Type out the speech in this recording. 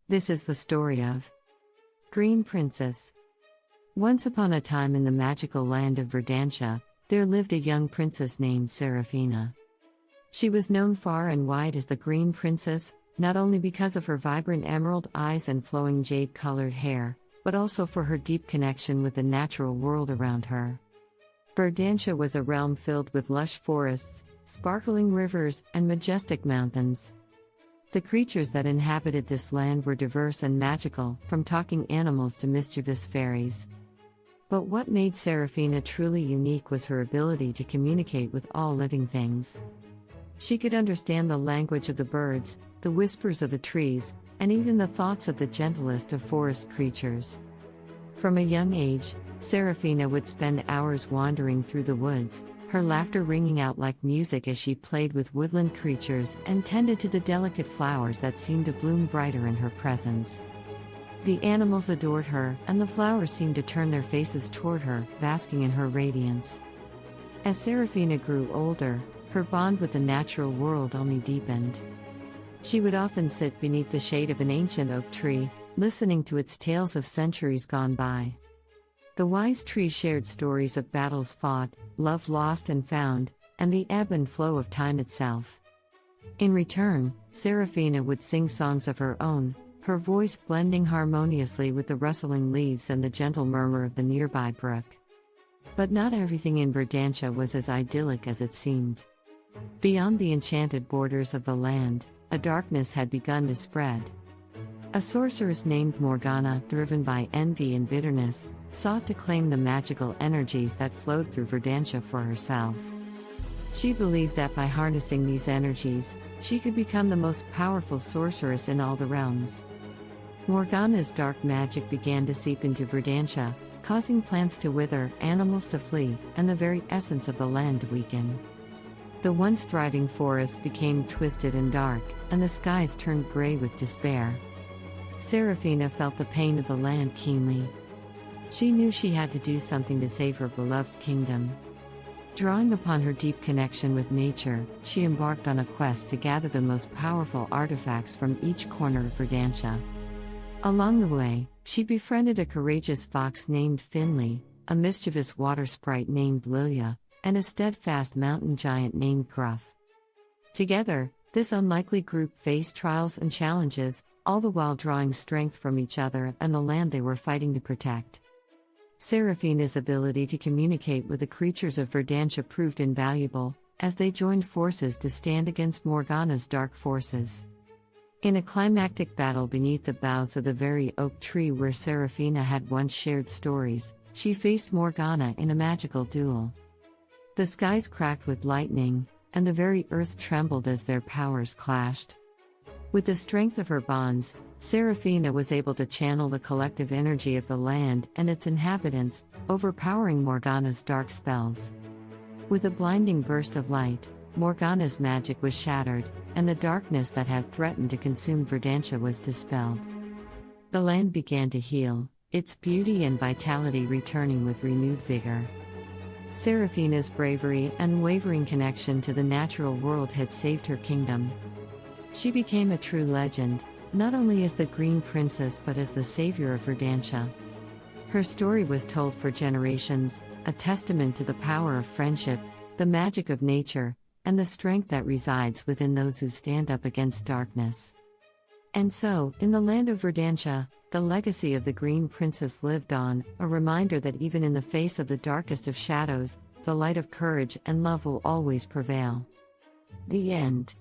This is the story of Green Princess. Once upon a time in the magical land of Verdantia, there lived a young princess named Seraphina. She was known far and wide as the Green Princess, not only because of her vibrant emerald eyes and flowing jade-colored hair, but also for her deep connection with the natural world around her. Verdantia was a realm filled with lush forests, sparkling rivers, and majestic mountains. The creatures that inhabited this land were diverse and magical, from talking animals to mischievous fairies. But what made Seraphina truly unique was her ability to communicate with all living things. She could understand the language of the birds, the whispers of the trees, and even the thoughts of the gentlest of forest creatures. From a young age, Seraphina would spend hours wandering through the woods, her laughter ringing out like music as she played with woodland creatures and tended to the delicate flowers that seemed to bloom brighter in her presence. The animals adored her, and the flowers seemed to turn their faces toward her, basking in her radiance. As Seraphina grew older, her bond with the natural world only deepened. She would often sit beneath the shade of an ancient oak tree, listening to its tales of centuries gone by. The wise tree shared stories of battles fought, love lost and found, and the ebb and flow of time itself. In return, Seraphina would sing songs of her own, her voice blending harmoniously with the rustling leaves and the gentle murmur of the nearby brook. But not everything in Verdantia was as idyllic as it seemed. Beyond the enchanted borders of the land, a darkness had begun to spread. A sorceress named Morgana, driven by envy and bitterness, sought to claim the magical energies that flowed through Verdantia for herself. She believed that by harnessing these energies, she could become the most powerful sorceress in all the realms. Morgana's dark magic began to seep into Verdantia, causing plants to wither, animals to flee, and the very essence of the land to weaken. The once thriving forests became twisted and dark, and the skies turned gray with despair. Seraphina felt the pain of the land keenly. She knew she had to do something to save her beloved kingdom. Drawing upon her deep connection with nature, she embarked on a quest to gather the most powerful artifacts from each corner of Verdantia. Along the way, she befriended a courageous fox named Finley, a mischievous water sprite named Lilia, and a steadfast mountain giant named Gruff. Together, this unlikely group faced trials and challenges, all the while drawing strength from each other and the land they were fighting to protect. Seraphina's ability to communicate with the creatures of Verdantia proved invaluable, as they joined forces to stand against Morgana's dark forces. In a climactic battle beneath the boughs of the very oak tree where Seraphina had once shared stories, she faced Morgana in a magical duel. The skies cracked with lightning, and the very earth trembled as their powers clashed. With the strength of her bonds, Seraphina was able to channel the collective energy of the land and its inhabitants, overpowering Morgana's dark spells. With a blinding burst of light, Morgana's magic was shattered, and the darkness that had threatened to consume Verdantia was dispelled. The land began to heal, its beauty and vitality returning with renewed vigor. Seraphina's bravery and unwavering connection to the natural world had saved her kingdom. She became a true legend, not only as the Green Princess but as the savior of Verdantia. Her story was told for generations, a testament to the power of friendship, the magic of nature, and the strength that resides within those who stand up against darkness. And so, in the land of Verdantia, the legacy of the Green Princess lived on, a reminder that even in the face of the darkest of shadows, the light of courage and love will always prevail. The end.